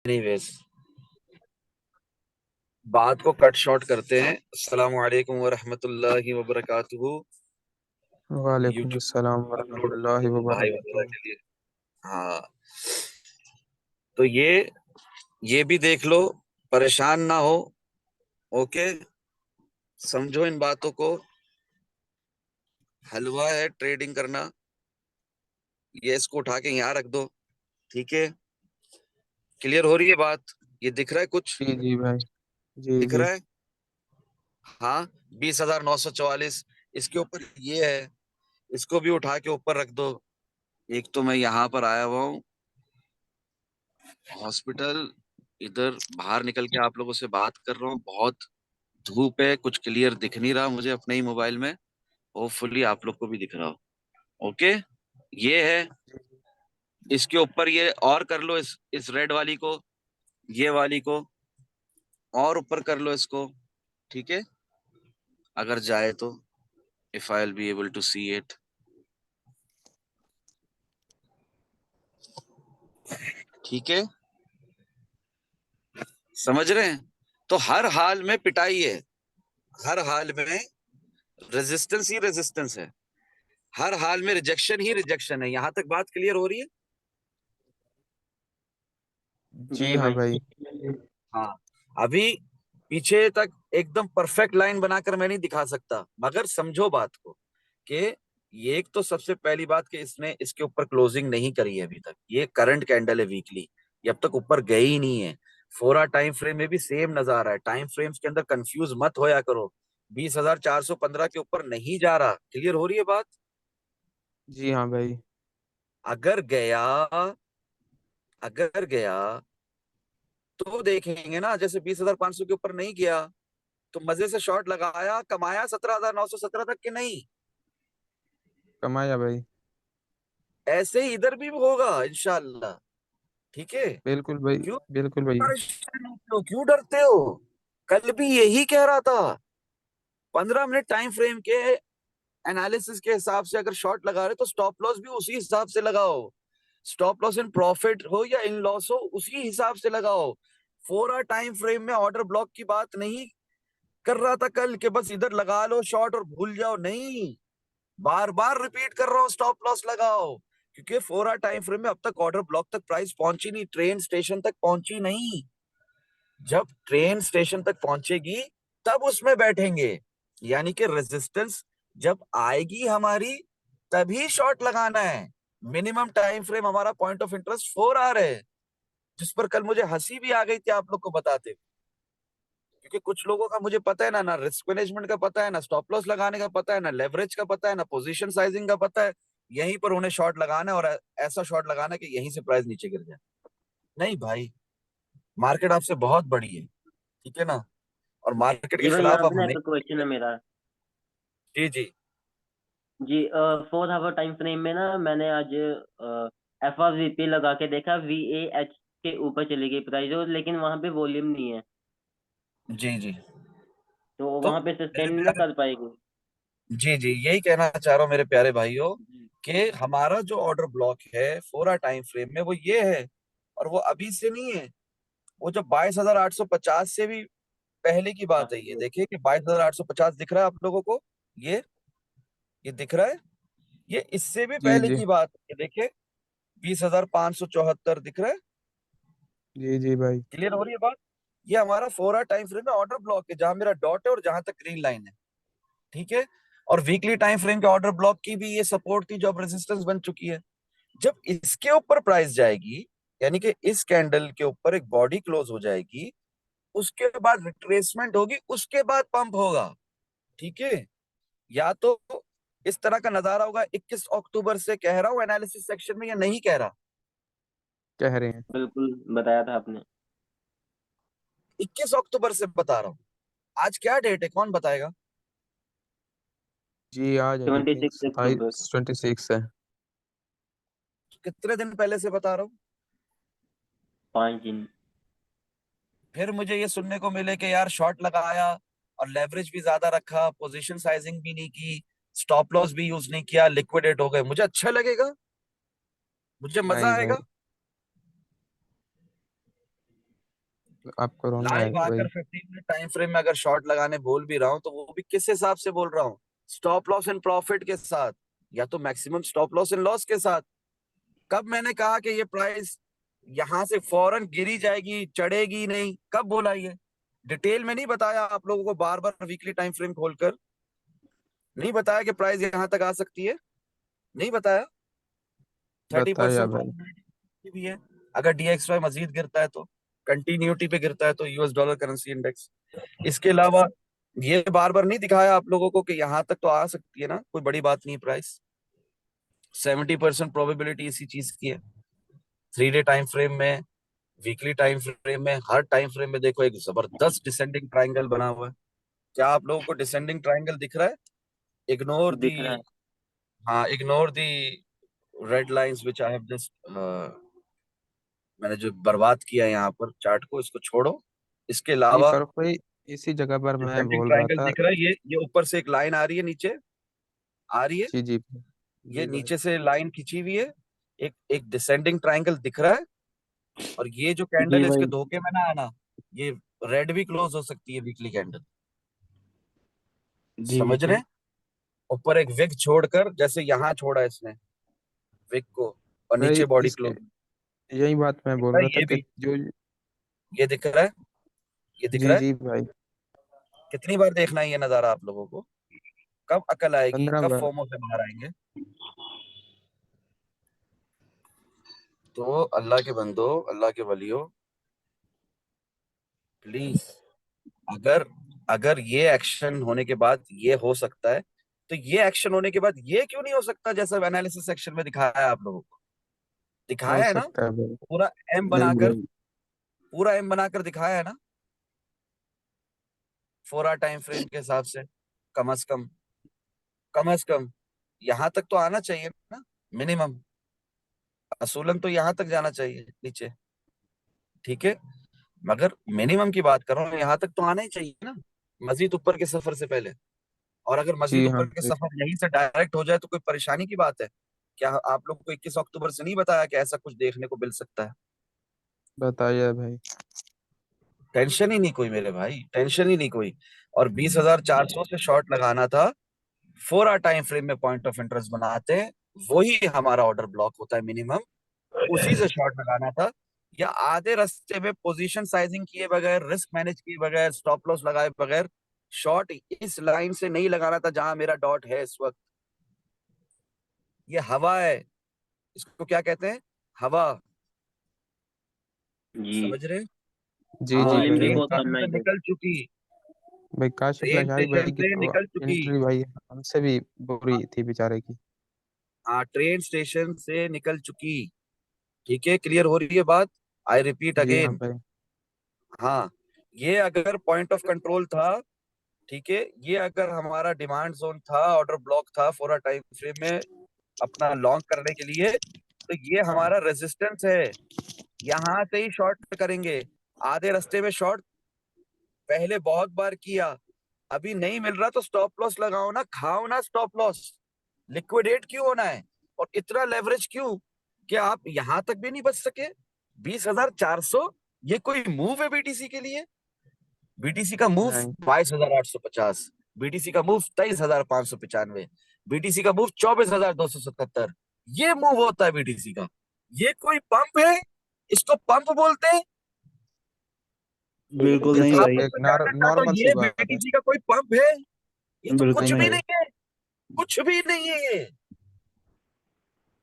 Anyways, बात को cut short करते हैं। अस्सलाम वालेकुम व रहमतुल्लाहि व बरकातुहू। वालेकुम यूट्यूब अस्सलाम अपलोड वरहमतुल्लाहि भाई वगैरह वबरकातुहू। के लिए। हाँ, तो ये भी देख लो, परेशान ना हो। ओके, समझो इन बातों को। हलवा है ट्रेडिंग करना, ये इसको उठा के यहाँ रख दो। ठीक है, क्लियर हो रही है बात? ये दिख रहा है कुछ? जी जी भाई। जी दिख जी। रहा है? हाँ, 20,944 इसके ऊपर ये है। इसको भी उठा के ऊपर रख दो। एक तो मैं यहाँ पर आया हुआ हूँ हॉस्पिटल, इधर बाहर निकल के आप लोगों से बात कर रहा हूँ। बहुत धूप है, कुछ क्लियर दिख नहीं रहा मुझे अपने ही मोबाइल में। होपफुली आप लोग को भी दिख रहा हो। ओके, ये है। इसके ऊपर ये और कर लो, इस रेड वाली को, ये वाली को और ऊपर कर लो इसको। ठीक है, अगर जाए तो, if I will be able to see it. ठीक है, समझ रहे हैं? तो हर हाल में पिटाई है, हर हाल में रेजिस्टेंस ही रेजिस्टेंस है, हर हाल में रिजेक्शन ही रिजेक्शन है। यहां तक बात क्लियर हो रही है? जी जी हाँ भाई। भाई। हाँ, अभी पीछे तक एकदम परफेक्ट लाइन बनाकर मैं नहीं दिखा सकता, मगर समझो बात को कि ये एक तो सबसे पहली बात कि इसने इसके ऊपर क्लोजिंग नहीं करी है अभी तक। ये करंट कैंडल है वीकली, ये अब तक ऊपर गए ही नहीं है। 4 टाइम फ्रेम में भी सेम नजारा है। टाइम फ्रेम्स के अंदर कंफ्यूज मत होया करो। 20,415 के ऊपर नहीं जा रहा। क्लियर हो रही है बात? जी हाँ भाई। अगर गया, अगर गया तो देखेंगे ना, जैसे 20,500 के ऊपर नहीं गया तो मजे से शॉर्ट लगाया, कमाया 17,917 तक के नहीं। कमाया भाई। ऐसे ही इधर भी होगा इंशाल्लाह। ठीक है, बिल्कुल भाई। क्यों बिल्कुल भाई। परेशान होते हो, क्यों डरते हो? कल भी यही कह रहा था। 15 मिनट टाइम फ्रेम के एनालिसिस के हिसाब से अगर शॉर्ट लगा रहे तो स्टॉप लॉस भी उसी हिसाब से लगाओ। स्टॉप लॉस इन प्रॉफिट हो या इन लॉस हो, उसी हिसाब से लगाओ। 4 टाइम फ्रेम में ऑर्डर ब्लॉक की बात नहीं कर रहा था कल कि बस इधर लगा लो शॉर्ट और भूल जाओ। नहीं, बार बार रिपीट कर रहा हूं, स्टॉप लॉस लगाओ। क्योंकि 4 टाइम फ्रेम में अब तक ऑर्डर ब्लॉक तक प्राइस पहुंची नहीं, ट्रेन स्टेशन तक पहुंची नहीं। जब ट्रेन स्टेशन तक पहुंचेगी तब उसमें बैठेंगे। यानी कि रेजिस्टेंस जब आएगी हमारी, तभी शॉर्ट लगाना है। मिनिमम टाइम फ्रेम हमारा पॉइंट ऑफ इंटरेस्ट 4 है, जिस पर कल मुझे हंसी भी आ गई थी आप लोग को बताते। क्योंकि कुछ लोगों का मुझे पता है ना, ना रिस्क मैनेजमेंट का पता है, ना स्टॉप लॉस लगाने का पता है, ना लेवरेज का पता है, ना पोजीशन साइजिंग का पता है। यहीं पर उन्हें शॉर्ट लगाना है और ऐसा शॉर्ट लगाना है कि यहीं से प्राइस नीचे गिर जाए। नहीं भाई, मार्केट आपसे बहुत बड़ी है। ठीक है ना? और मार्केट के जी भाई, खिलाफ यहाँ अब पे ना हमें। एक क्वेश्चन है मेरा। जी जी। जी, 4 आवर टाइम फ्रेम में ना मैंने आज एफ आर वी पी लगा के देखा, वी ए एच के ऊपर चली गई प्राइस, और लेकिन वहां पे वॉल्यूम नहीं है, जी जी। तो तो वहां पे मेरे सस्टेन ना प्यारे, कर पाएगी। जी जी, यही कहना चाह रहा हूँ मेरे प्यारे भाइयों जी। कि हमारा जो ऑर्डर ब्लॉक है 4 टाइम फ्रेम में वो ये है। और वो अभी से नहीं है, वो जब 22,850 से भी पहले की बात है। ये देखिए कि 22,850 दिख रहा है आप लोगों को? ये ये दिख रहा है? ये इससे भी जी पहले जी। की बात है। ये देखिए, 20,574 दिख रहा है। जी जी भाई। क्लियर हो रही है बात? ये हमारा 4 टाइम फ्रेम में ऑर्डर ब्लॉक है, जहां मेरा डॉट है और जहां तक ग्रीन लाइन है। ठीक है, और वीकली टाइम फ्रेम के ऑर्डर ब्लॉक की भी ये सपोर्ट थी जो अब रेजिस्टेंस बन चुकी है। जब इसके ऊपर प्राइस जाएगी, यानी कि इस कैंडल के ऊपर एक बॉडी क्लोज हो जाएगी, उसके बाद रिट्रेसमेंट होगी, उसके बाद पंप होगा। ठीक है, या तो इस तरह का नजारा होगा 21 अक्टूबर से, कह रहा हूं एनालिसिस सेक्शन में, या नहीं कह रहा? कह रहे हैं। बिल्कुल बताया था आपने। 21 अक्टूबर से बता रहा हूं। आज क्या डेट है, कौन बताएगा? जी आज आई ट्वेंटी थिंक सिक्स अक्टूबर 27 है। कितने दिन पहले से बता रहा हूं? 5 दिन। फिर मुझे ये सुनने को मिले कि यार शॉर्ट लगाया और लेवरेज भी ज्यादा रखा, पोजीशन साइजिंग भी नहीं की, स्टॉप लॉस भी यूज नहीं किया, लिक्विडेट हो गए। मुझे अच्छा लगेगा? मुझे मजा नहीं भाई। आएगा? आपको रॉन्ग लाइव आएगा आकर भाई। 15 मिनट टाइम फ्रेम में अगर शॉर्ट लगाने बोल भी रहा हूँ तो वो भी किस हिसाब से बोल रहा हूँ? स्टॉप लॉस एंड प्रॉफिट के साथ, या तो maximum stop loss and loss के साथ। कब मैंने कहा कि ये प्राइस यहां से फौरन गिरी जाएगी, चढ़ेगी नहीं? कब बोला ये? डिटेल में नहीं बताया आप लोगों को, बार बार वीकली टाइम फ्रेम खोलकर नहीं बताया कि प्राइस यहां तक आ सकती है? नहीं बताया। थर्टी बताया परसेंट भाई। प्रोबेबिलिटी भी है अगर DXY मजीद गिरता है तो, कंटिन्यूटी पे गिरता है तो, US डॉलर करेंसी इंडेक्स। इसके अलावा ये बार बार नहीं दिखाया आप लोगों को कि यहां तक तो आ सकती है ना, कोई बड़ी बात नहीं। प्राइस 70% प्रोबेबिलिटी इसी चीज की है। 3 डे टाइम फ्रेम में, वीकली टाइम फ्रेम में, हर टाइम फ्रेम में देखो एक जबरदस्त डिसेंडिंग ट्राइंगल बना हुआ है। क्या आप लोगों को डिसेंडिंग ट्राइंगल दिख रहा है? इग्नोर दी, दिख रहा है। हाँ, ignore the red lines which I have just, मैंने जो बर्बाद किया है यहाँ पर चार्ट को, इसको छोड़ो। इसके नहीं अलावा पर भाई, इसी जगह पर मैं डिसेंडिंग बोल रहा ट्राइंगल था। दिख रहा है, ये ऊपर से एक लाइन आ रही है, नीचे आ रही है, जी जी भाई। ये जी भाई। नीचे से लाइन खींची हुई है, एक एक डिसेंडिंग ट्राइंगल दिख रहा है। और ये जो कैंडल जी है इसके भाई। धोखे में ना आना, ये रेड भी क्लोज हो सकती है वीकली कैंडल। जी समझ रहे बिल्कुल। हैं? ऊपर एक विग छोड़कर, जैसे यहाँ छोड़ा इसने विग को, और भाई नीचे बॉडी इस क्लोज। यही बात मैं दिख बोल रहा रहा है था ये कि भी, जो। ये दिख रहा है, ये दिख जी रहा है। जी भाई। कितनी बार देखना है ये नजारा आप लोगों को? कब अकल आएगी, 15 कब बार। फोमो से बाहर आएंगे? तो अल्लाह के बंदो, अल्लाह के वलियो, प्लीज, अगर अगर ये एक्शन होने के बाद ये हो सकता है, तो ये एक्शन होने के बाद ये क्यों नहीं हो सकता, जैसा एनालिसिस सेक्शन में दिखाया है आप लोगों को? हो दिखाया है ना? सकता है भाई। पूरा एम जरूर बनाकर, भाई। पूरा एम बनाकर दिखाया है ना, 4 आवर टाइम फ्रेम के हिसाब से। कम अज कम, कम अज कम यहां तक तो आना चाहिए ना, मिनिमम। असूलन तो यहां तक जाना चाहिए नीचे, ठीक है, मगर मिनिमम की बात कर रहा हूँ, यहाँ तक तो आना ही चाहिए ना, मजीद ऊपर के सफर से पहले। और अगर मजीद जी हाँ ऊपर के भाई। सफर यहीं से डायरेक्ट हो जाए तो कोई परेशानी की बात है क्या? आप लोग को 21 अक्टूबर से नहीं बताया कि ऐसा कुछ देखने को मिल सकता है? बताइए भाई। टेंशन ही नहीं कोई मेरे भाई, टेंशन ही नहीं कोई। और 20,400 से शॉर्ट लगाना था, 4 आवर टाइम फ्रेम में पॉइंट ऑफ इंटरेस्ट बनाते हैं, वही हमारा ऑर्डर ब्लॉक होता है मिनिमम, उसी से शॉर्ट लगाना था। या आधे रास्ते में पोजीशन साइजिंग किए बगैर, रिस्क मैनेज किए बगैर, स्टॉप लॉस लगाए बगैर शॉर्ट इस लाइन से नहीं लगाना था जहां मेरा डॉट है इस वक्त। ये हवा है, इसको क्या कहते हैं? हवा। जी। समझ रहे हैं? जी हाँ, जी वॉल्यूम भाई। भी ट्रेन बहुत स्टेशन कम है से इधर। निकल चुकी, भाई काशिफ ट्रेन लशाई स्टेशन भाई की से तो निकल चुकी। एंट्री भाई हमसे भी बुरी थी बेचारे की। हाँ, ट्रेन स्टेशन से निकल चुकी। ठीक है, क्लियर हो रही है बात? आई रिपीट जी हाँ अगेन। भाई। हाँ, ये अगर पॉइंट ऑफ कंट्रोल था, ठीक है, ये अगर हमारा डिमांड जोन था, ऑर्डर ब्लॉक था 4 आवर टाइम फ्रेम में अपना लॉन्ग करने के लिए, तो ये हमारा रेजिस्टेंस है, यहां से ही शॉर्ट करेंगे। आधे रास्ते में शॉर्ट पहले बहुत बार किया, अभी नहीं मिल रहा तो स्टॉप लॉस लगाओ ना, खाओ ना स्टॉप लॉस। लिक्विडेट क्यों होना है? और इतना लेवरेज क्यों कि आप यहां तक भी नहीं बच सके? 20,400, ये कोई मूव है बीटीसी के लिए? बीटीसी का मूव नहीं। 22,850, बीटीसी का मूव 23,595, बीटीसी का मूव 24,277, ये मूव होता है बीटीसी का। ये कोई पंप है? इसको पंप बोलते हैं? बिल्कुल ये नहीं तो भाई। विस्थापन एक में जानना चाहता हूँ, नॉर्मल सी ये बात है। बीटीसी का कोई पंप है? ये तो बिल्कुल कुछ नहीं नहीं भी भाई। भाई। नहीं है, कुछ भी नहीं है ये।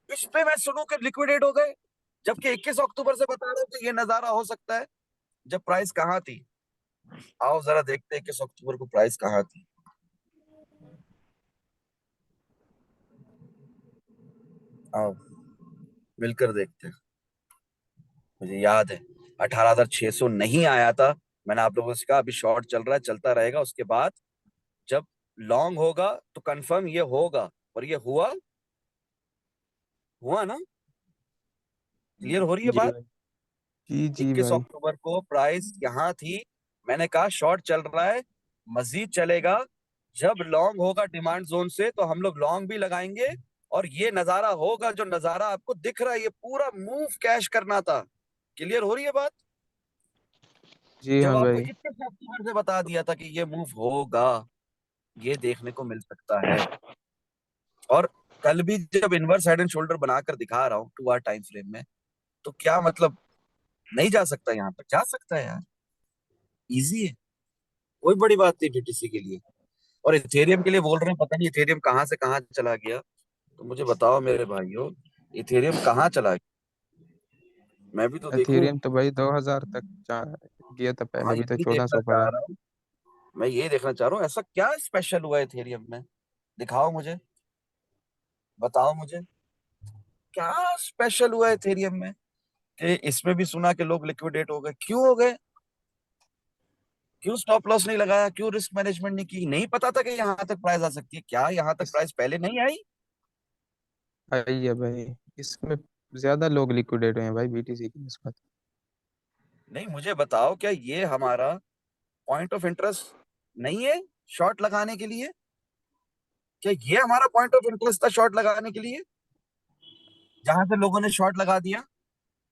इस पे मैं सुनूं कि लिक्विडेट हो गए, जबकि 21 अक्टूबर से बता रहे थे ये नजारा हो सकता है। जब प्राइस कहाँ थी? आओ जरा देखते हैं 21 अक्टूबर को प्राइस कहाँ थी। आओ मिलकर देखते हैं। मुझे याद है 18,600 नहीं आया था, मैंने आप लोगों से कहा अभी शॉर्ट चल रहा है, चलता रहेगा, उसके बाद जब लॉन्ग होगा तो कंफर्म ये होगा। और ये हुआ, हुआ ना? क्लियर हो रही है जी बात? भाई। जी जी 21 भाई। अक्टूबर को प्राइस यहाँ थी, मैंने कहा शॉर्ट चल रहा है, मजीद चलेगा, जब लॉन्ग होगा डिमांड जोन से तो हम लोग लॉन्ग भी लगाएंगे। और ये नजारा होगा, जो नजारा आपको दिख रहा है, ये पूरा मूव कैश करना था। क्लियर हो रही है बात? जी जब हाँ आपको भाई। इतने सॉफ्टवेयर से बता दिया था कि ये मूव होगा, ये देखने को मिल सकता है। और कल भी जब इनवर्स हेड एंड शोल्डर बनाकर दिखा रहा हूँ 2 आवर टाइम फ्रेम में, तो क्या मतलब नहीं जा सकता? यहाँ पर जा सकता है यार, इजी है, कोई बड़ी बात नहीं बीटीसी के लिए। और इथेरियम के लिए बोल रहे हैं, पता नहीं इथेरियम कहाँ से कहाँ चला गया। तो मुझे बताओ मेरे भाइयों, इथेरियम कहाँ चला गया? मैं भी तो देखूं। एथेरियम तो भाई 2000 तक गया था पहले, हाँ, अभी तो यही देखना 1400 पर चाह है। रहा हूँ। मैं ये देखना चाह रहा हूँ, ऐसा क्या स्पेशल हुआ है इथेरियम में? दिखाओ मुझे, बताओ मुझे, क्या स्पेशल हुआ है इथेरियम में कि इसमें भी सुना कि लोग लिक्विडेट हो गए? क्यों हो गए? क्यों स्टॉप लॉस नहीं लगाया? क्यों रिस्क मैनेजमेंट नहीं की? नहीं पता था कि यहाँ तक प्राइस आ सकती है? क्या यहाँ तक इस प्राइस पहले नहीं आई? आई है भाई, इसमें ज्यादा लोग लिक्विडेट हुए हैं भाई बीटीसी की निस्बत। नहीं, मुझे बताओ, क्या ये हमारा पॉइंट ऑफ इंटरेस्ट नहीं है शॉर्ट लगाने के लिए? क्या ये हमारा पॉइंट ऑफ इंटरेस्ट था शॉर्ट लगाने के लिए, जहां से लोगों ने शॉर्ट लगा दिया?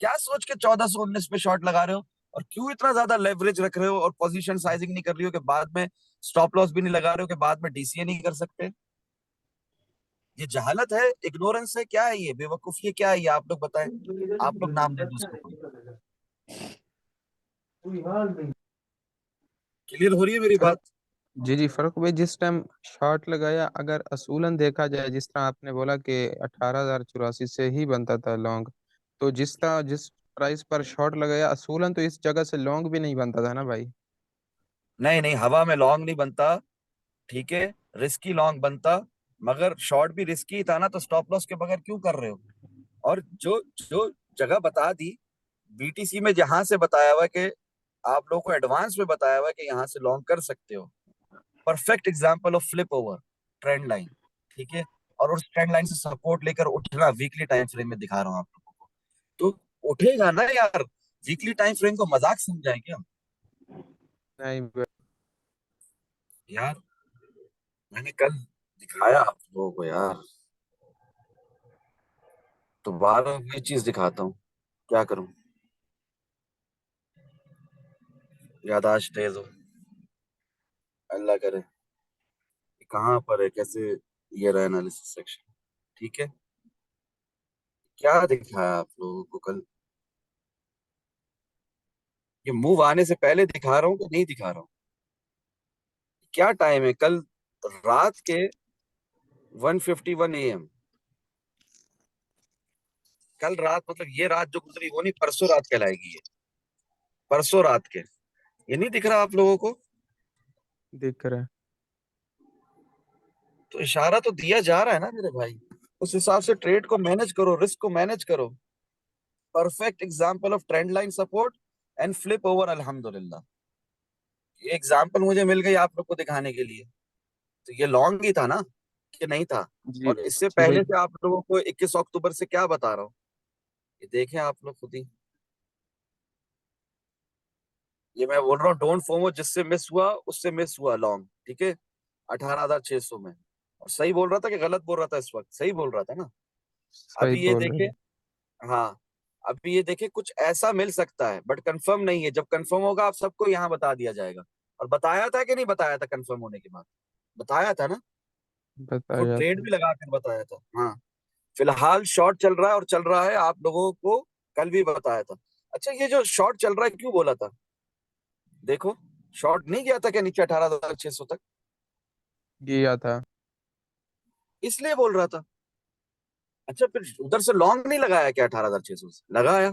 क्या सोच के 1419 पे शॉर्ट लगा रहे हो? और क्यों इतना ज्यादा लेवरेज रख रहे हो और पोजीशन साइजिंग नहीं कर रही हो कि बाद में स्टॉप लॉस भी नहीं लगा रहे हो कि बाद में डीसीए नहीं कर सकते? ये जहालत है, इग्नोरेंस है, क्या है ये? बेवकूफी है, क्या है ये? आप लोग बताएं, आप लोग नाम दे दो उसको कोई। क्लियर हो रही है मेरी फर्क, बात? जी जी, फर्क भाई जिस टाइम शॉर्ट लगाया, अगर असूलन देखा जाए, जिस तरह आपने बोला कि 18,084 से ही बनता था लॉन्ग, तो जिस तरह जिस प्राइस पर शॉर्ट लगाया असूलन, तो इस जगह से लॉन्ग भी नहीं बनता था ना भाई। नहीं नहीं, हवा में लॉन्ग नहीं बनता, ठीक है, रिस्की लॉन्ग बनता, मगर शॉर्ट भी रिस्की था ना, तो स्टॉप लॉस के बगैर क्यों कर रहे हो? और जो जो जगह बता दी बीटीसी में, जहां से बताया हुआ है कि आप लोगों को एडवांस में बताया हुआ है कि यहाँ से लॉन्ग कर सकते हो, perfect example of flip over trend line, ठीक है, और उस ट्रेंड लाइन से सपोर्ट लेकर उठना वीकली टाइम फ्रेम में दिखा रहा हूँ आप लोगों को, तो उठेगा ना यार। वीकली टाइम फ्रेम को मजाक समझाए क्या नहीं भाई। यार? मैंने कल दिखाया आप लोगों को यार, तो बार बार ये चीज दिखाता हूँ, क्या करूं? यादाश्त तेज हो, अल्लाह करे। कहाँ पर है, कैसे? ये रहा एनालिसिस सेक्शन, ठीक है। क्या दिखाया आप लोगों को कल? ये मूव आने से पहले दिखा रहा हूँ कि नहीं दिखा रहा हूँ? क्या टाइम है कल? रात के 1:51 AM। कल रात मतलब ये रात जो गुजरी वो नहीं, परसों रात कहलाएगी ये, परसों रात के। ये नहीं दिख रहा आप लोगों को? दिख रहा है। तो इशारा तो दिया जा रहा है ना मेरे भाई, उस हिसाब से ट्रेड को मैनेज करो, रिस्क को मैनेज करो। Perfect example of trend line support and flip over, अल्हम्दुलिल्लाह। ये एग्जांपल मुझे मिल गई आप लोग को दिखाने के लिए। तो ये लॉन्ग ही था ना, कि नहीं था? जी और इससे जी भाई। पहले से आप लोगों को 21 अक्टूबर से क्या बता रहा हूँ, ये देखें आप लोग खुद ही। ये मैं बोल रहा हूँ, डोंट फोमो, जिससे मिस हुआ उससे मिस हुआ लॉन्ग, ठीक है, 18,600 में। और सही बोल रहा था कि गलत बोल रहा था? इस वक्त सही बोल रहा था ना? सही अभी ये बोल रहे देखे, हैं। हाँ, अभी ये देखे, कुछ ऐसा मिल सकता है बट कंफर्म नहीं है। जब कंफर्म होगा आप सबको यहाँ बता दिया जाएगा। और बताया था कि नहीं बताया था? कंफर्म होने के बाद बताया था ना, खुद बताया ट्रेड था। भी लगा कर बताया था। हाँ, फिलहाल शॉर्ट चल रहा है और चल रहा है, आप लोगों को कल भी बताया था। अच्छा, ये जो शॉर्ट चल रहा है क्यों बोला था? देखो, शॉर्ट नहीं गया था क्या नीचे 18,600 तक? किया था। इसलिए बोल रहा था। अच्छा, फिर उधर से लॉन्ग नहीं लगाया क्या? 18,600 से लगाया,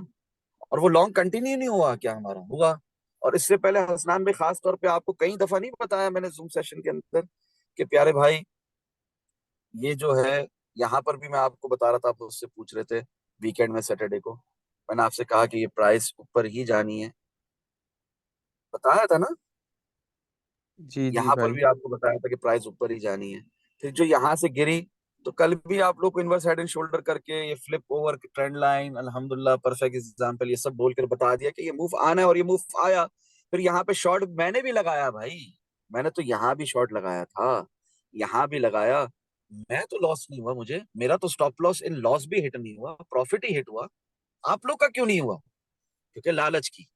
और वो लॉन्ग कंटिन्यू नहीं हुआ क्या? हमारा हुआ। और इससे पहले हसनान भाई, खास तौर पे आपको कई दफा नहीं बताया मैंने जूम सेशन के अंदर कि प्यारे भाई, ये जो है, यहाँ पर भी मैं आपको बता रहा था, आप उससे पूछ रहे थे वीकेंड में सैटरडे को, मैंने आपसे कहा कि ये प्राइस ऊपर ही जानी है, बताया था ना? जी जी यहाँ पर भाई। भी आपको बताया था कि प्राइस ऊपर ही जानी है। फिर जो यहाँ से गिरी, तो कल भी आप लोग को इनवर्स हेड एंड शोल्डर करके ये फ्लिप ओवर ट्रेंड लाइन, अल्हम्दुलिल्लाह, परफेक्ट एग्जांपल, ये सब बोलकर बता दिया कि ये मूव आना है, और ये मूव आया। फिर यहाँ पे शॉर्ट मैंने भी लगाया भाई, मैंने तो यहाँ भी शॉर्ट लगाया था, यहाँ भी लगाया। मैं तो लॉस नहीं हुआ, मुझे मेरा तो स्टॉप लॉस इन लॉस भी हिट नहीं हुआ, प्रॉफिट ही हिट हुआ। आप लोग का क्यों नहीं हुआ? क्योंकि लालच की,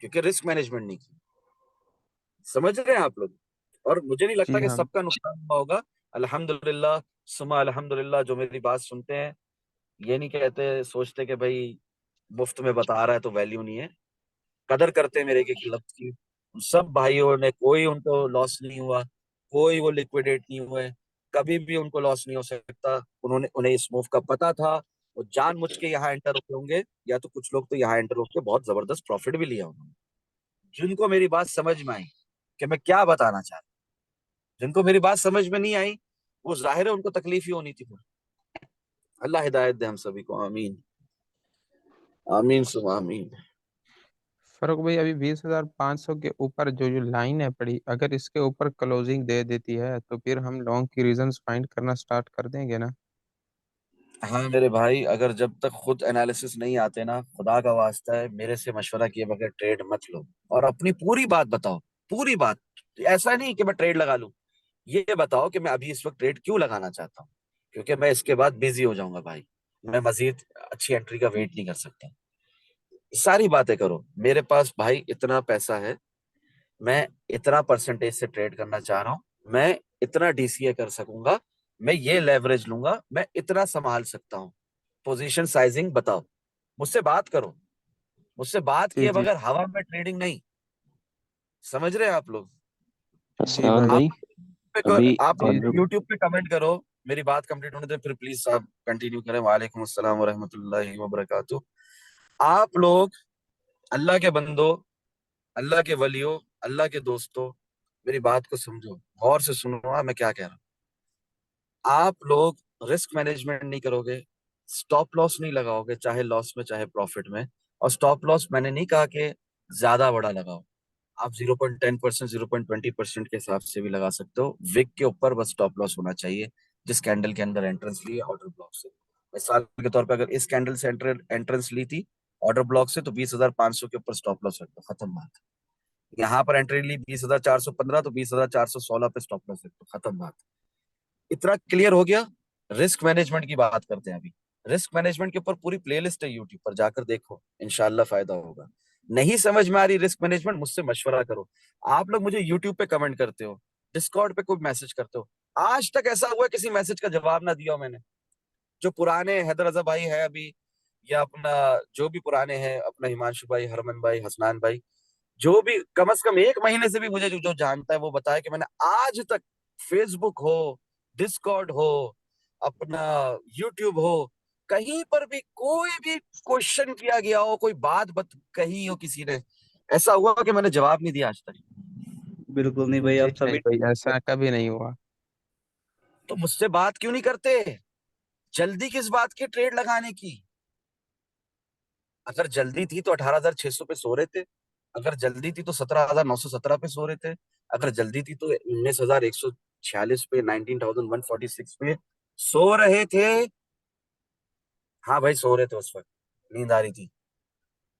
क्योंकि रिस्क मैनेजमेंट नहीं की। समझ रहे हैं आप लोग? और मुझे नहीं लगता जी कि हाँ। सबका नुकसान हुआ होगा। अल्हम्दुलिल्लाह, सुमा अल्हम्दुलिल्लाह, जो मेरी बात सुनते हैं, ये नहीं कहते, सोचते कि भाई मुफ्त में बता रहा है तो वैल्यू नहीं है, कदर करते हैं मेरे के लफ्ज की। उन सब भाइयों ने, कोई उनको लॉस नहीं हुआ, कोई वो लिक्विडेट नहीं हुए, कभी भी उनको लॉस नहीं हो सकता। उन्हें इस मूव का पता था, वो जानबूझ के यहाँ एंटर होते होंगे, या तो कुछ लोग तो यहाँ एंटर होकर बहुत जबरदस्त प्रॉफिट भी लिया उन्होंने। जिनको मेरी बात समझ में आई कि मैं क्या बताना चाहता हूं, जिनको मेरी बात समझ में नहीं आई, वो जाहिर है उनको तकलीफ ही होनी थी फिर। अल्लाह हिदायत दे हम सभी को, आमीन आमीन सुमा आमीन। फरुख भाई, अभी 20,500 के ऊपर जो जो लाइन है पड़ी, अगर इसके ऊपर क्लोजिंग दे देती है तो फिर हम लॉन्ग की रीजंस फाइंड करना स्टार्ट कर देंगे ना? हाँ मेरे भाई, अगर जब तक खुद एनालिसिस नहीं आते ना, खुदा का वास्ता है, मेरे से मशवरा किए बगैर ट्रेड मत लो, और अपनी पूरी बात बताओ, पूरी बात। ऐसा नहीं कि मैं ट्रेड लगा लूं, ये बताओ कि मैं अभी इस वक्त ट्रेड क्यों लगाना चाहता हूँ, क्योंकि मैं इसके बाद बिजी हो जाऊंगा भाई, मैं मजीद अच्छी एंट्री का वेट नहीं कर सकता। सारी बातें करो, मेरे पास भाई इतना पैसा है, मैं इतना परसेंटेज से ट्रेड करना चाह रहा हूँ, मैं इतना डीसीए कर सकूंगा, मैं ये लेवरेज लूंगा, मैं इतना संभाल सकता हूँ। पोजीशन साइजिंग बताओ, मुझसे बात करो, मुझसे बात जी किए जी। बगैर हवा में ट्रेडिंग नहीं। समझ रहे हैं आप लोग? जी सलाम भाई। आप भाई। अभी आप जी ऑर्डर यूट्यूब पे कमेंट करो, मेरी बात कंप्लीट होने दे, फिर प्लीज आप कंटिन्यू करें। वालेकुम अस्सलाम वरहमतुल्लाहि वबरकातुहू। आप लोग अल्लाह के बंदो, अल्लाह के वलियो, अल्लाह के दोस्तों, मेरी बात को समझो, गौर से सुनो मैं क्या कह रहा हूँ। आप लोग रिस्क मैनेजमेंट नहीं करोगे, स्टॉप लॉस नहीं लगाओगे, चाहे लॉस में चाहे प्रॉफिट में। और स्टॉप लॉस मैंने नहीं कहा कि ज्यादा बड़ा लगाओ, आप 0.10%, 0.20% के हिसाब से भी लगा सकते हो। विक के ऊपर बस स्टॉप लॉस होना चाहिए, जिस कैंडल के अंदर एंट्रेंस ली है ऑर्डर ब्लॉक से। मिसाल के तौर पर अगर इस कैंडल से एंट्रेंस ली थी ऑर्डर ब्लॉक से, तो 20,500 के ऊपर स्टॉप लॉस रख दो, खत्म बात। यहाँ पर एंट्री ली 20,415, तो 20,416 पे स्टॉप लॉस रख दो, खत्म बात। इतना क्लियर हो गया? रिस्क मैनेजमेंट की बात करते हैं अभी। रिस्क मैनेजमेंट के ऊपर पूरी प्लेलिस्ट है यूट्यूब पर, जाकर देखो, इंशाल्लाह फायदा होगा। नहीं समझ में आ रही रिस्क मैनेजमेंट, मुझसे मशवरा करो। आप लोग मुझे यूट्यूब पे कमेंट करते हो, डिस्कॉर्ड पे कोई मैसेज करते हो, आज तक ऐसा हुआ है किसी मैसेज का जवाब ना दिया हो मैंने? जो पुराने हैदर रजा भाई है अभी, या अपना जो भी पुराने हैं, अपना हिमांशु भाई, हरमन भाई, हसनान भाई, जो भी कम से कम 1 महीने से भी मुझे जो जानता है वो बताया कि मैंने आज तक फेसबुक हो, डिस्कॉर्ड हो, अपना यूट्यूब हो, कहीं पर भी कोई भी क्वेश्चन किया गया हो, कोई बात कही हो किसी ने, ऐसा हुआ कि मैंने जवाब नहीं दिया आज तक? बिल्कुल नहीं भाई, जी आप नहीं सभी भाई, ऐसा कभी नहीं हुआ। तो मुझसे बात क्यों नहीं करते? जल्दी किस बात की ट्रेड लगाने की? अगर जल्दी थी तो 18,600 पे सो रहे थे, अगर जल्दी थी तो 17,917 पे सो रहे थे, अगर जल्दी थी तो 19,146 पे, 19,146 पे सो रहे थे। हाँ भाई, सो रहे थे उस वक्त, नींद आ रही थी,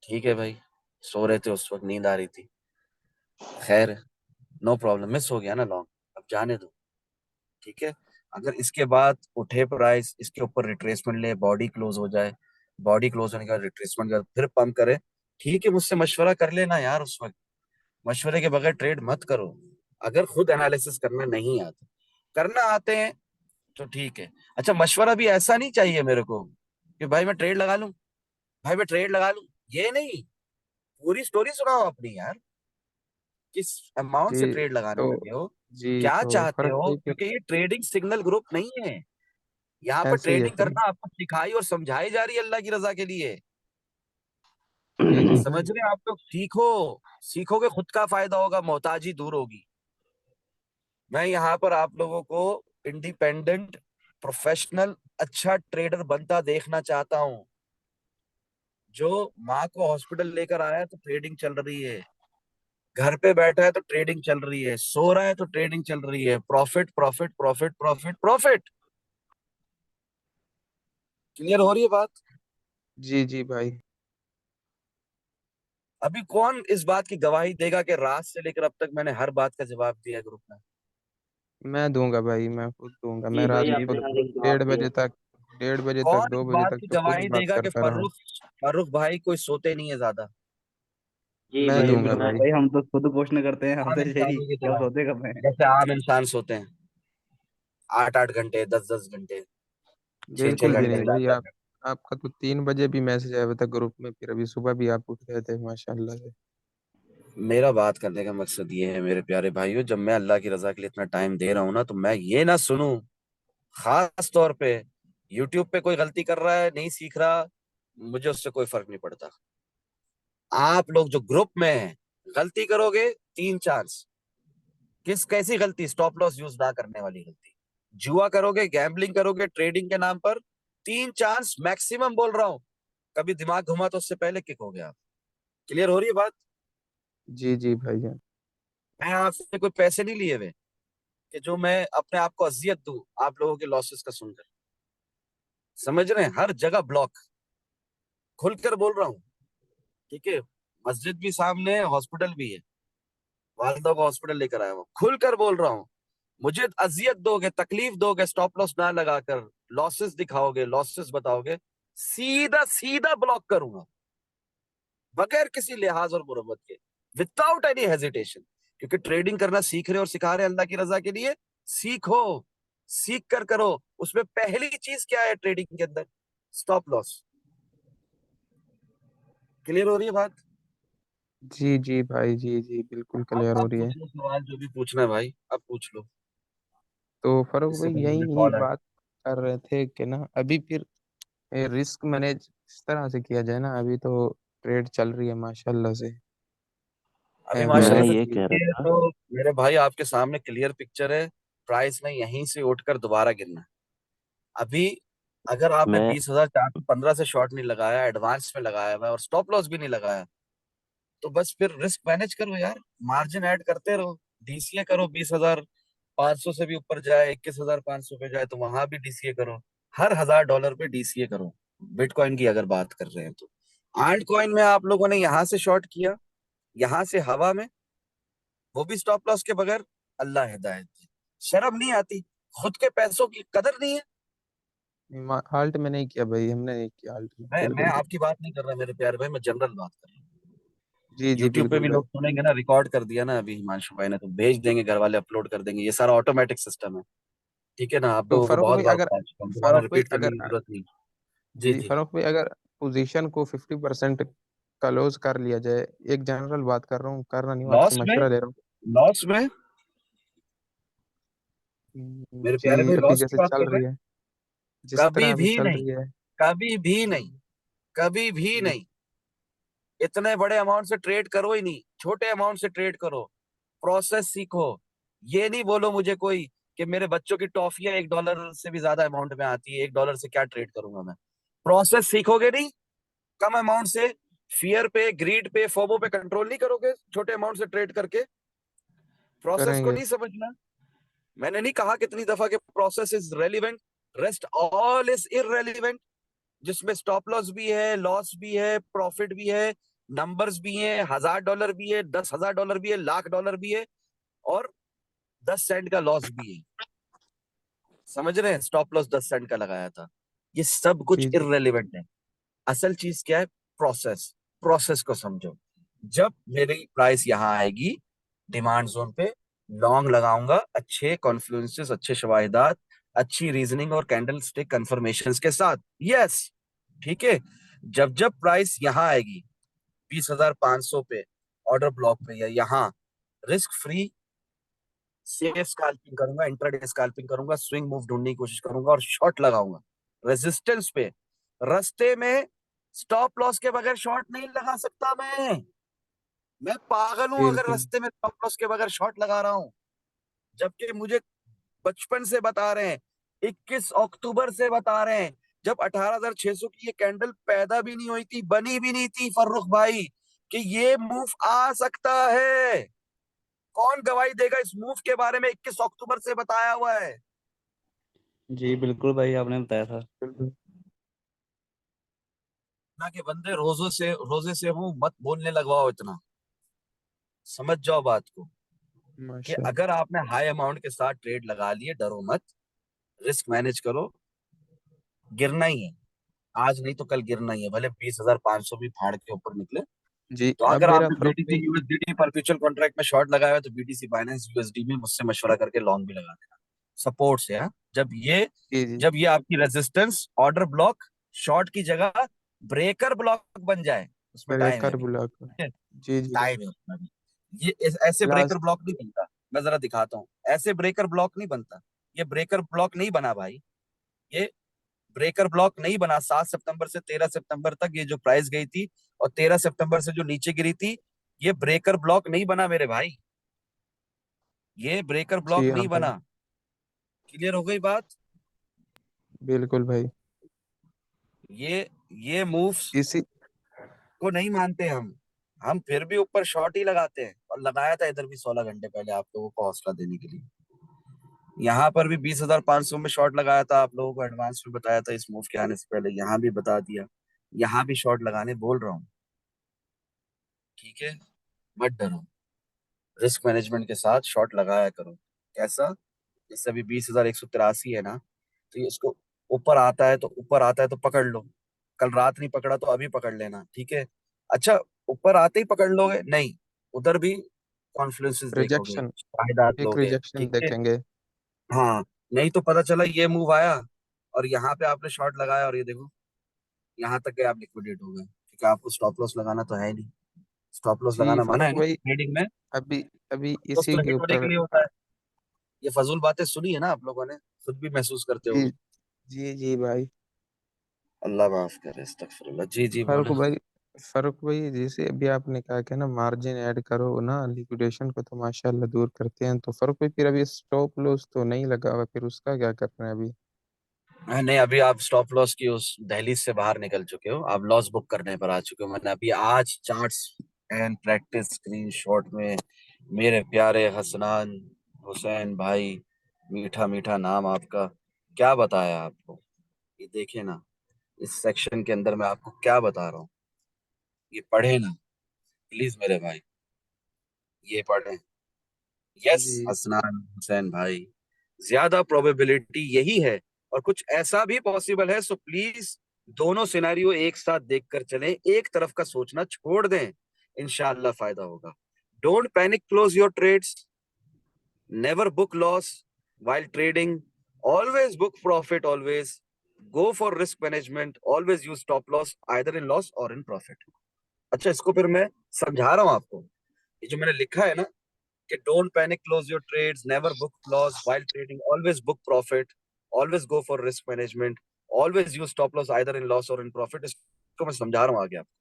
ठीक है भाई, सो रहे थे उस वक्त, नींद आ रही थी, खैर, नो प्रॉब्लम, मिस हो गया ना लॉन्ग, अब जाने दो, ठीक है। अगर इसके बाद उठे प्राइस, इसके ऊपर रिट्रेसमेंट ले, बॉडी क्लोज हो जाए, बॉडी क्लोज होने का रिट्रेसमेंट का फिर पंप करे, ठीक है, मुझसे मशवरा कर लेना यार उस वक्त। मशवरे के बगैर ट्रेड मत करो। अगर खुद एनालिसिस करना नहीं आता, करना आते हैं तो ठीक है। अच्छा, मशवरा भी ऐसा नहीं चाहिए मेरे को कि भाई मैं ट्रेड लगा लूं, भाई मैं ट्रेड लगा लूं, ये नहीं। पूरी स्टोरी सुनाओ अपनी यार, किस अमाउंट से जी ट्रेड लगाने तो लगे हो, जी क्या तो चाहते फर्क हो, भाई फिर क्योंकि ये ट्रेडिंग सिग्नल ग्रुप नहीं है। यहाँ पर ऐसे ही है ट्रेडिंग फिर। करना आपको सिखाई और समझाई जा रही है अल्लाह की रजा के लिए। जी जी। समझ रहे हैं आप लोग? सीखो, सीखोगे खुद का फायदा होगा, मोहताजी दूर होगी। मैं यहाँ पर आप लोगों को इंडिपेंडेंट, प्रोफेशनल, अच्छा ट्रेडर बनता देखना चाहता हूँ। जो माँ को हॉस्पिटल लेकर आया है तो ट्रेडिंग चल रही है, घर पे बैठा है तो ट्रेडिंग चल रही है, सो रहा है तो ट्रेडिंग चल रही है, profit profit profit profit profit. Clear हो रही है बात? जी जी भाई। अभी कौन इस बात की गवाही देगा कि रात से लेकर अब तक मैंने हर बात का जवाब दिया ग्रुप में? मैं दूंगा भाई, मैं खुद दूंगा। मैं जी रात भाई, जी को आपने हर एक डेढ़ जवाब दिया। बजे तक, 1:30 बजे तक, कौन इस 2 बजे बात तक की तो खुद गवाही बात देगा कि करता रहा हूँ। फर्रुख फर्रुख भाई कोई सोते नहीं है ज्यादा? जी मैं भाई भाई दूंगा बिल्कुल मैं भाई। भाई, हम तो खुद पोषण करते हैं, हम आम तो यही इंसानों की क्या तरह, सोते कब हैं। जैसे आम इंसान सोते हैं 8-8 घंटे, 10-10 घंटे, 6-6 बिल्कुल भी घंटे, नहीं भाई। 4-4 घंटे। आपका तो 3 बजे भी मैसेज आया हुआ था ग्रुप में, फिर अभी सुबह भी आप उठ गए थे माशाल्लाह से। मेरा बात करने का मकसद ये है मेरे प्यारे भाइयों, जब मैं अल्लाह की रजा के लिए इतना टाइम दे रहा हूं ना, तो मैं ये ना सुनूं, खास तौर पे यूट्यूब पे कोई गलती कर रहा है, नहीं सीख रहा, मुझे उससे कोई फर्क नहीं पड़ता। आप लोग जो ग्रुप में हैं, गलती करोगे 3 चांस। कैसी गलती? स्टॉप लॉस यूज ना करने वाली गलती। जुआ करोगे, गैम्बलिंग करोगे ट्रेडिंग के नाम पर, 3 चांस मैक्सिमम बोल रहा हूं। कभी दिमाग घुमा तो उससे पहले किक हो गया आप। क्लियर हो रही है बात? जी जी भाईजान। मैं आपसे कोई पैसे नहीं लिए हुए कि जो मैं अपने आप को अजियत दूं आप लोगों के लॉसेस का सुनकर। समझ रहे हैं? हर जगह ब्लॉक, खुलकर बोल रहा हूँ। ठीक है? मस्जिद भी सामने है, हॉस्पिटल भी है, वालदा को हॉस्पिटल लेकर आया हूँ, खुलकर बोल रहा हूँ। मुझे अजियत दोगे, तकलीफ दोगे, स्टॉप लॉस ना लगाकर लॉसेस दिखाओगे, लॉसेस बताओगे, सीधा सीधा ब्लॉक करूंगा, बगैर किसी लिहाज और मुरम्मत के, विदाउट एनी हेजिटेशन। क्योंकि ट्रेडिंग करना सीख रहे और सिखा रहे अल्लाह की रजा के लिए, सीखो, सीख कर करो। उसमें पहली चीज क्या है ट्रेडिंग के अंदर? Stop loss. क्लियर हो रही है बात? जी जी भाई, जी जी बिल्कुल क्लियर हो अब रही है। पूछ लो सवाल, जो भी पूछना है भाई, अब पूछ लो। तो फरूक इससे भाई पहले मुझे यही कॉल है। बात कर रहे थे कि ना अभी फिर रिस्क मैनेज इस तरह से किया जाए ना, अभी तो ट्रेड चल रही है माशाल्लाह से। अभी पहले मैं माशाल्लाह से ये चल कह रही है, रहा था। तो मेरे भाई आपके सामने क्लियर पिक्चर है। प्राइस में यहीं से उठकर दोबारा गिरना है। अभी अगर आपने मैं 20,415 से शॉर्ट नहीं लगाया, एडवांस में लगाया हुआ है और स्टॉप लॉस भी नहीं लगाया, तो बस फिर रिस्क मैनेज करो यार, मार्जिन ऐड करते रहो, डीसीए करो। 20,500 से भी ऊपर जाए, 21,500 पे जाए तो वहां भी डीसीए करो। हर $1,000 पे डीसीए करो। बिटकॉइन की अगर बात कर रहे हैं तो आल्ट कॉइन में आप लोगों ने यहां से शॉर्ट किया, यहां से हवा में, वो भी स्टॉप लॉस के बगैर। अल्लाह हिदायत दे। शर्म नहीं आती? खुद के पैसों की कदर नहीं है? हाल्ट में नहीं किया भाई, हमने नहीं किया हाल्ट में, मैं बिल्कुल भी। आपकी बात नहीं कर रहा मेरे प्यारे भाई, मैं जनरल बात कर रहा हूँ। जी जी यूट्यूब पे बिल्कुल भी भाई। लोग सुनेंगे ना, रिकॉर्ड कर दिया ना अभी हिमांशु भाई ने, तो भेज देंगे, घर वाले अपलोड कर देंगे, ये सारा ऑटोमेटिक सिस्टम है। ठीक है ना? आप तो लोगों को फरूक बहुत भाई बार अगर बता चुका हूँ, दोबारा फरूक भाई रिपीट करने अगर की जरूरत नहीं। जी जी जी। फरूक भाई अगर पोजीशन को 50% क्लोज कर लिया जाए, एक जनरल बात कर रहा हूँ, करना नहीं हूँ, आपसे लॉस में, मशवरा ले रहा हूँ। लॉस में, मेरे प्यारे जी भाई अभी लॉस की जैसे बात चल कर रहे रही हैं? है, जिस तरह कभी अभी भी चल नहीं, रही है। कभी भी नहीं, कभी भी जी नहीं। इतने बड़े अमाउंट से ट्रेड करो ही नहीं, छोटे अमाउंट से ट्रेड करो। प्रोसेस सीखो। ये नहीं बोलो मुझे कोई कि मेरे बच्चों की टॉफियां $1 से भी ज्यादा अमाउंट में आती है, $1 से क्या ट्रेड करूंगा मैं। प्रोसेस सीखोगे नहीं, कम अमाउंट से, फियर पे, ग्रीड पे, फोमो पे कंट्रोल नहीं करोगे छोटे अमाउंट से ट्रेड करके, प्रोसेस को करेंगे। नहीं समझना। मैंने नहीं कहा कितनी दफा कि process is relevant, rest all is irrelevant. जिसमें स्टॉप लॉस भी है, लॉस भी है, प्रॉफिट भी है, नंबर्स भी है, $1,000 भी है, $10,000 भी है, $1,00,000 भी है, और 10 सेंट का लॉस भी है। समझ रहे हैं? स्टॉप लॉस 10 सेंट का लगाया था। ये सब कुछ जी जी इररेलिवेंट है। असल चीज क्या है? प्रोसेस। प्रोसेस को समझो। जब मेरी प्राइस यहां आएगी डिमांड जोन पे, लॉन्ग लगाऊंगा, अच्छे कॉन्फ्लुएंसेस, अच्छे शवाहिदात, अच्छी रीजनिंग और कैंडल स्टिक कंफर्मेशन के साथ। यस, ठीक है। जब जब प्राइस यहां आएगी 20,500 पे, ऑर्डर ब्लॉक पे, या यहां, रिस्क फ्री सेफ स्कैल्पिंग करूंगा, इंट्राडे स्कैल्पिंग करूंगा, स्विंग मूव ढूंढने की कोशिश करूंगा और शॉर्ट लगाऊंगा रेजिस्टेंस पे। रास्ते में स्टॉप लॉस के बगैर शॉर्ट नहीं लगा सकता मैं पागल हूं अगर बिल्कुल। रास्ते में स्टॉप लॉस के बगैर शॉर्ट लगा रहा हूं। जबकि मुझे बचपन से बता रहे हैं, 21 अक्टूबर से बता रहे हैं, जब 18,600 की ये कैंडल पैदा भी नहीं हुई थी, बनी भी नहीं थी फर्रुख भाई, कि ये मूव आ सकता है। कौन गवाही देगा इस मूव के बारे में? 21 अक्टूबर से बताया हुआ है। जी बिल्कुल भाई, आपने बताया था। बिल्कुल। ना कि बंदे रोजे से हूं, मत बोलने लगवाओ इतना। समझ जाओ बात को, कि माशा। अगर आपने हाई अमाउंट के साथ ट्रेड लगा लिए, डरो मत, रिस्क मैनेज करो। गिरना ही है, आज नहीं तो कल गिरना ही है, भले 20,500 भी फाड़ के ऊपर निकले, जी तो अब अगर मेरा आपने फर्क बीटीसी भाई। यूएसडीटी परपेचुअल कॉन्ट्रैक्ट में शॉर्ट लगाया है तो बीटीसी बाइनेंस यूएसडी में मुझसे मशवरा करके लॉन्ग भी लगा देना, सपोर्ट से। हाँ, जी जी। जब ये आपकी रेजिस्टेंस ऑर्डर ब्लॉक शॉर्ट की जगह ब्रेकर ब्लॉक बन जाए, उसमें टाइम है ब्रेकर अभी, ब्लॉक। ठीक है? जी जी भाई। टाइम है उसमें भी। ये ऐसे ब्रेकर लास्ट। ब्लॉक नहीं बनता। मैं जरा दिखाता हूँ, ऐसे ब्रेकर ब्लॉक नहीं बनता। ये ब्रेकर ब्लॉक नहीं बना भाई, ये ब्रेकर ब्लॉक नहीं बना। 7 सितंबर से 13 सितंबर तक ये जो प्राइस गई थी और 13 सितंबर से जो नीचे गिरी थी, ये ब्रेकर ब्लॉक नहीं बना मेरे भाई, ये ब्रेकर जी ब्लॉक हाँ नहीं भाई। बना। क्लियर हो गई बात? बिल्कुल भाई। ये ये मूव्स इसी। को नहीं मानते हम फिर भी ऊपर शॉर्ट ही लगाते हैं, और लगाया था इधर भी 16 घंटे पहले आप लोगों को हौसला देने के लिए। यहाँ पर भी 20,500 में शॉर्ट लगाया था, आप लोगों को एडवांस में बताया था इस मूव के आने से पहले, यहाँ भी बता दिया, यहाँ भी शॉर्ट लगाने बोल रहा हूँ, ठीक है? मत डरो, रिस्क मैनेजमेंट के साथ शॉर्ट लगाया करो। कैसा? जैसे अभी 20,183 है ना, तो ये इसको ऊपर आता है तो ऊपर आता है तो पकड़ लो। कल रात नहीं पकड़ा तो अभी पकड़ लेना, ठीक है? अच्छा, ऊपर आते ही पकड़ लोगे नहीं, उधर भी कॉन्फ्लुएंसेस देखोगे, रिजेक्शन। फायदात एक लोगे, रिजेक्शन ठीक है? देखेंगे। हाँ, नहीं तो पता चला ये मूव आया और यहाँ पे आपने शॉर्ट लगाया और ये देखो यहाँ तक के आप लिक्विडेट हो गए, क्योंकि आपको स्टॉप लॉस लगाना तो है नहीं। स्टॉप लॉस जी लगाना मना है फरूक ना भाई। ट्रेडिंग में, अभी अभी तो इसी के हिट होने के ऊपर। लिए होता है। ये फजूल बातें सुनी है ना आप लोगों ने, खुद भी महसूस करते जी होगे। जी जी भाई। अल्लाह माफ करे, अस्तगफिरुल्लाह। जी जी फरूक बोले। भाई। फरूक भाई जैसे अभी आपने कहा कि ना मार्जिन ऐड करो ना, लिक्विडेशन को तो माशाल्लाह दूर करते हैं, तो फरूक भाई फिर अभी स्टॉप लॉस तो नहीं लगा हुआ, फिर उसका क्या कर रहे हैं अभी? नहीं, अभी आप स्टॉप लॉस की उस दहलीज से बाहर निकल चुके हो, आप लॉस बुक करने पर आ चुके हो। मैंने अभी आज चार्ट्स एंड प्रैक्टिस स्क्रीनशॉट में मेरे प्यारे हसनान हुसैन भाई, मीठा मीठा नाम आपका, क्या बताया आपको? ये देखे ना, इस सेक्शन के अंदर मैं आपको क्या बता रहा हूँ, ये पढ़े ना प्लीज मेरे भाई, ये पढ़े। यस जी हसनान हुसैन भाई, ज्यादा प्रोबेबिलिटी यही है, और कुछ ऐसा भी पॉसिबल है, सो प्लीज दोनों सिनेरियो एक साथ देखकर चलें, एक तरफ का सोचना छोड़ दें, इंशाल्लाह फायदा होगा। Don't panic, close your trades, never book loss while trading, always book profit, always go for risk management, always use stop loss either in loss or in profit। अच्छा, इसको फिर मैं समझा रहा हूं आपको, ये जो मैंने लिखा है ना कि don't panic, close your trades, never book loss while trading, always book profit, always go for risk management, always use stop loss either in loss or in profit. इसको मैं समझा रहा हूँ आगे आपको,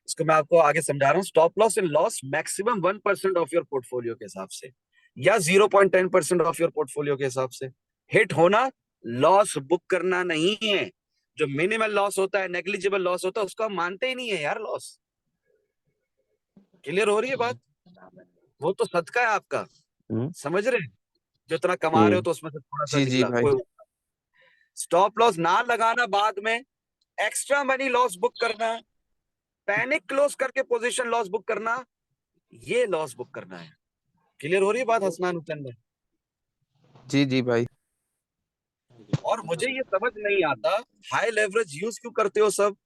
इसको मैं आपको आगे समझा रहा हूँ। Stop loss in loss maximum 1% of your portfolio के हिसाब से, या 0.10% ऑफ योर पोर्टफोलियो के हिसाब से। हिट होना, लॉस बुक करना नहीं है। जो मिनिमल लॉस होता है, नेग्लिजिबल लॉस होता है, उसको हम मानते ही नहीं है यार लॉस। क्लियर हो रही है बात? वो तो सदका है आपका, समझ रहे हैं? जो इतना कमा रहे हो जी तो उसमें से थोड़ा सा जी जी निकला भाई। कोई। स्टॉप लॉस ना लगाना, बाद में एक्स्ट्रा मनी लॉस बुक करना, पैनिक क्लोज करके पोजीशन लॉस बुक करना, ये लॉस बुक करना है। क्लियर हो रही है बात हसनान हुसैन में? जी जी भाई। और मुझे ये समझ नहीं आता, हाई लेवरेज यूज क्यों करते हो सब?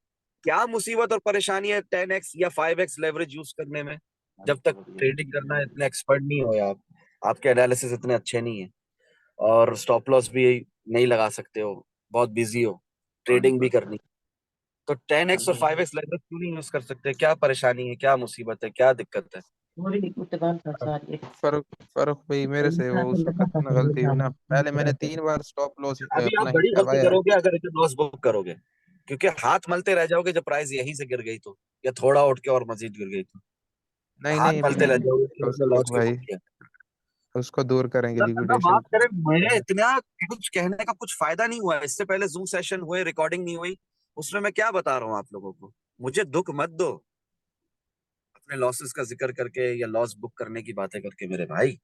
क्या मुसीबत और परेशानी है 10x या 5x लेवरेज यूज करने में? जब तक ट्रेडिंग करना है इतने एक्सपर्ट नहीं हो आप, आपके एनालिसिस इतने अच्छे नहीं है, और स्टॉप लॉस भी नहीं लगा सकते हो, बहुत बिजी हो, ट्रेडिंग भी करनी, तो 10x और 5x लेवरेज क्यों नहीं यूज कर सकते? क्या परेशानी है, क्या मुसीबत है, क्या दिक्कत है? फरूक फरूक भाई मेरे से वो उस वक्त ना गलती हुई ना, पहले मैंने 3 बार स्टॉप लॉस अभी आप अपना हिट बड़ी गलती करवाया। करोगे अगर इसे लॉस बुक करोगे, क्योंकि हाथ मलते रह जाओगे जब प्राइस यहीं से गिर गई तो, या थोड़ा उठ के और मजीद गिर गई तो नहीं हाथ नहीं मलते रह जाओगे कि नहीं आपने फरूक लॉस क्यों बुक भाई, किया। उसको दूर करेंगे अल्लाह अल्लाह लिक्विडेशन माफ करे, मेरे को। इतना कुछ कहने का कुछ फायदा नहीं हुआ। इससे पहले जूम सेशन हुए, रिकॉर्डिंग नहीं हुई, उसमें मैं क्या बता रहा हूँ आप लोगों को? मुझे दुख मत दो अपने लॉसेस का जिक्र करके या लॉस बुक करने की बातें करके मेरे भाई,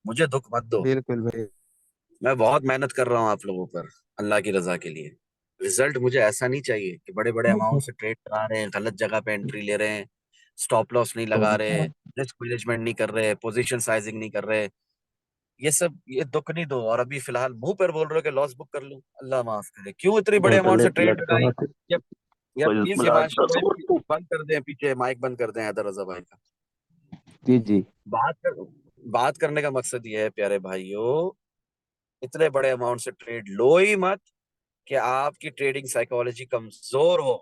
मुझे दुख मत दो। बिल्कुल भाई। मैं बहुत मेहनत कर रहा हूँ आप लोगों पर, अल्लाह की रजा के लिए। रिजल्ट मुझे ऐसा नहीं चाहिए कि बड़े बड़े अमाउंट से ट्रेड करा रहे हैं, गलत जगह पे एंट्री ले रहे हैं, स्टॉप लॉस नहीं लगा रहे, रिस्क मैनेजमेंट नहीं कर रहे, पोजीशन साइजिंग नहीं कर रहे। ये सब, ये दुख नहीं दो, और अभी फिलहाल मुंह पर बोल रहे हो कि लॉस बुक कर लूं। अल्लाह माफ करे, क्यों इतनी बड़े अमाउंट से ट्रेड लगाई? यार कोई प्लीज उसमें हिमांशु भाई बंद कर दें, पीछे माइक बंद कर दें हैदर रजा भाई का। जी जी बात कर बात करने का मकसद ये है प्यारे भाइयों, इतने बड़े अमाउंट से ट्रेड लो ही मत कि आपकी ट्रेडिंग साइकोलॉजी कमजोर हो।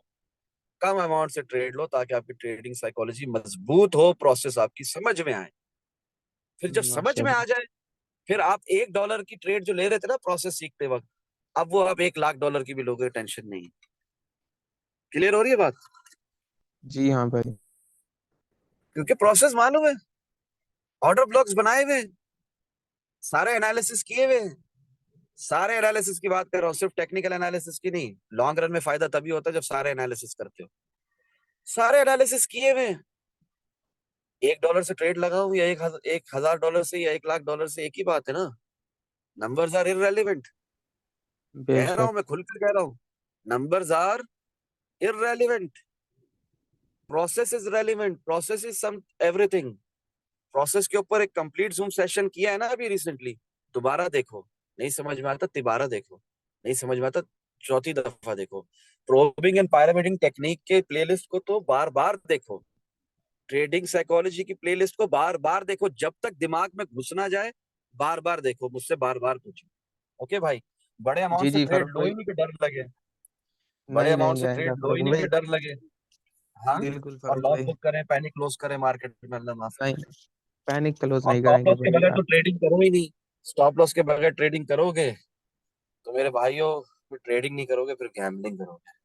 कम अमाउंट से ट्रेड लो ताकि आपकी ट्रेडिंग साइकोलॉजी मजबूत हो, प्रोसेस आपकी समझ में आए। फिर जब समझ में आ माशाल्लाह। जाए, फिर आप $1 की ट्रेड जो ले रहे थे ना प्रोसेस सीखते वक्त, अब वो आप $1,00,000 की भी लोगे, टेंशन नहीं। क्लियर हो रही है बात? जी हाँ भाई। क्योंकि प्रोसेस मालूम है, ऑर्डर ब्लॉक्स बनाए हुए हैं, सारे एनालिसिस किए हुए हैं। सारे एनालिसिस की बात कर रहा हूँ, सिर्फ टेक्निकल एनालिसिस की नहीं। लॉन्ग रन में फायदा तभी होता है जब सारे एनालिसिस करते हो। सारे एनालिसिस किए हुए हैं। $1 से ट्रेड लगाऊं या $1,000 से या $1,00,000 से, एक ही बात है ना। Numbers are irrelevant. कह रहा बेशक। हूं, मैं खुलकर कह रहा हूं, numbers are irrelevant. Process is relevant, process is some everything. Process के ऊपर एक कंप्लीट जूम सेशन किया है ना अभी रिसेंटली, दोबारा देखो। नहीं समझ में आता तिबारा देखो, नहीं समझ में आता चौथी दफा देखो। प्रोबिंग एंड पायरामीडिंग टेक्निक के प्लेलिस्ट को तो बार बार देखो। ट्रेडिंग साइकोलॉजी की प्लेलिस्ट को बार बार देखो, जब तक दिमाग में घुस ना जाए बार बार देखो, मुझसे बार बार पूछो। ओके भाई, बड़े जी अमाउंट से जी ट्रेड फरूख लो भाई। ही नहीं कि डर लगे। बड़े नहीं अमाउंट नहीं से आएगा ट्रेड लो ही फरूख नहीं कि भाई। डर लगे। हाँ, बिल्कुल और फरूख लॉस भाई। बुक करें, पैनिक क्लोज करें मार्केट में, अल्लाह माफ नहीं, करे। पैनिक क्लोज और नहीं स्टॉप करेंगे लॉस के भाई बगैर तो आप। ट्रेडिंग करो ही नहीं। स्टॉप लॉस के बगैर ट्रेडिंग करोगे तो मेरे भाइयों, फिर ट्रेडिंग नहीं करोगे, फिर गैम्बलिंग करोगे।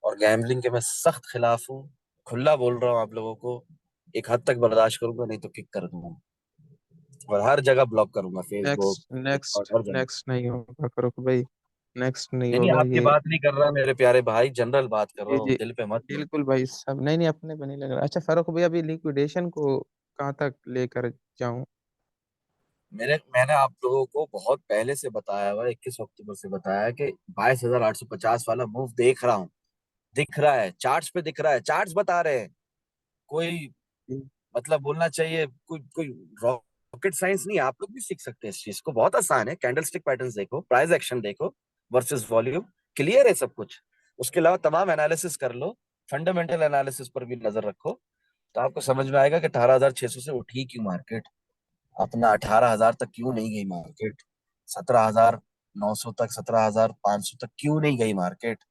और गैम्बलिंग के मैं सख्त खिलाफ हूँ। खुला बोल रहा हूँ आप लोगों को, एक हद तक बर्दाश्त करूंगा, नहीं तो किक कर दूंगा। और हर जगह ब्लॉक करूंगा, फेसबुक, नेक्स्ट टिकटॉक, नेक्स्ट हर जगह। नेक्स्ट नहीं होगा फरूख भाई। नेक्स्ट नहीं नहीं नहीं, होगा आपकी ये। बात नहीं कर रहा मेरे प्यारे भाई, जनरल बात कर रहा जी हूँ, जी दिल पे मत लो। बिल्कुल भाई। सब नहीं नहीं, अपने पे नहीं लग रहा। अच्छा फरूख भाई, अभी लिक्विडेशन को कहाँ तक लेकर जाऊं? मैंने आप लोगों को बहुत पहले से बताया हुआ, 21 अक्टूबर से बताया है कि 22,850 वाला मूव देख रहा हूँ। दिख रहा है, चार्ट्स पे दिख रहा है, चार्ट्स बता रहे हैं। कोई जी मतलब बोलना चाहिए, कोई कोई रॉकेट साइंस नहीं है, आप लोग भी सीख सकते हैं इस चीज को, बहुत आसान है। कैंडलस्टिक पैटर्न्स देखो, प्राइस एक्शन देखो, वर्सेस वॉल्यूम, क्लियर है सब कुछ। उसके अलावा तमाम एनालिसिस कर लो, फंडामेंटल एनालिसिस पर भी नजर रखो, तो आपको समझ में आएगा कि 18,600 से उठी क्यों मार्केट, अपना 18,000 तक क्यों नहीं गई मार्केट, 17,900 तक, 17,500 तक क्यों नहीं गई मार्केट,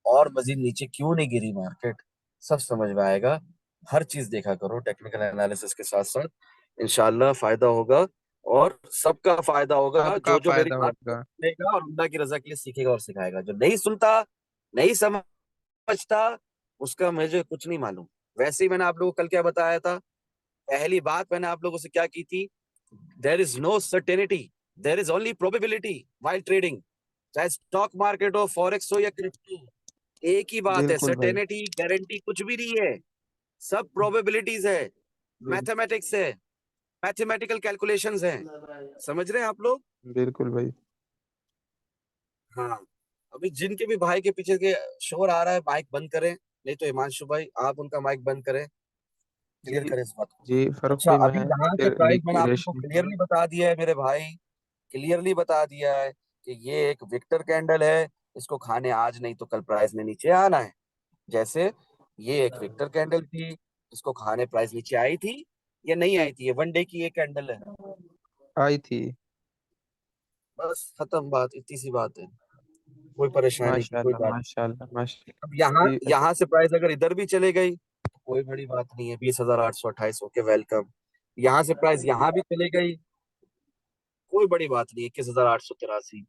और मजीद नीचे क्यों नहीं गिरी मार्केट। सब समझ में आएगा। हर चीज देखा करो टेक्निकल एनालिसिस के साथ साथ, इंशाल्लाह फायदा होगा। और सबका फायदा होगा, सबका जो जो मेरी फायदा बात को होगा। सुनेगा और अल्लाह की रजा के लिए सीखेगा और सिखाएगा। जो नहीं सुनता, नहीं समझता, उसका मुझे कुछ नहीं मालूम। वैसे ही मैंने आप लोगों को कल क्या बताया था, पहली बात मैंने आप लोगों से क्या की थी, there is no certainty, there is only probability while trading. चाहे स्टॉक मार्केट हो, फॉरेक्स हो या क्रिप्टो, एक ही बात है, बिल्कुल भाई। सर्टेनिटी गारंटी कुछ भी नहीं है। सब प्रोबेबिलिटीज है, बिल, मैथमेटिक्स है, मैथमेटिकल कैलकुलेशंस हैं। समझ रहे हैं आप लोग? बिल्कुल भाई। हाँ। अभी जिनके भी भाई के पीछे के शोर आ रहा है, माइक बंद करें, नहीं तो हिमांशु भाई आप उनका माइक बंद करें, क्लियर जी करें इस बात को। जी फरूख अच्छा, भाई, अभी मैं यहाँ से फिर प्राइस मैंने आप लोगों को लिक्विडेशन। क्लियरली बता दिया है मेरे भाई, क्लियरली बता दिया है कि ये एक विक्टर कैंडल है, इसको खाने आज नहीं तो कल प्राइस ने नीचे आना है। जैसे ये एक विक्टर कैंडल थी, इसको खाने प्राइस नीचे आई थी या नहीं आई थी, ये 1 डे की ये कैंडल है। आई थी। बस खत्म बात, इतनी सी बात है, कोई परेशानी की कोई माशाल्लाह बात नहीं। माशाल्लाह माशा अब यहाँ जी यहाँ से प्राइस अगर इधर भी चले गई तो कोई बड़ी बात नहीं है, 20,828, ओके वेलकम। यहाँ से प्राइस यहाँ भी चले गई, कोई बड़ी बात नहीं है, 21,883।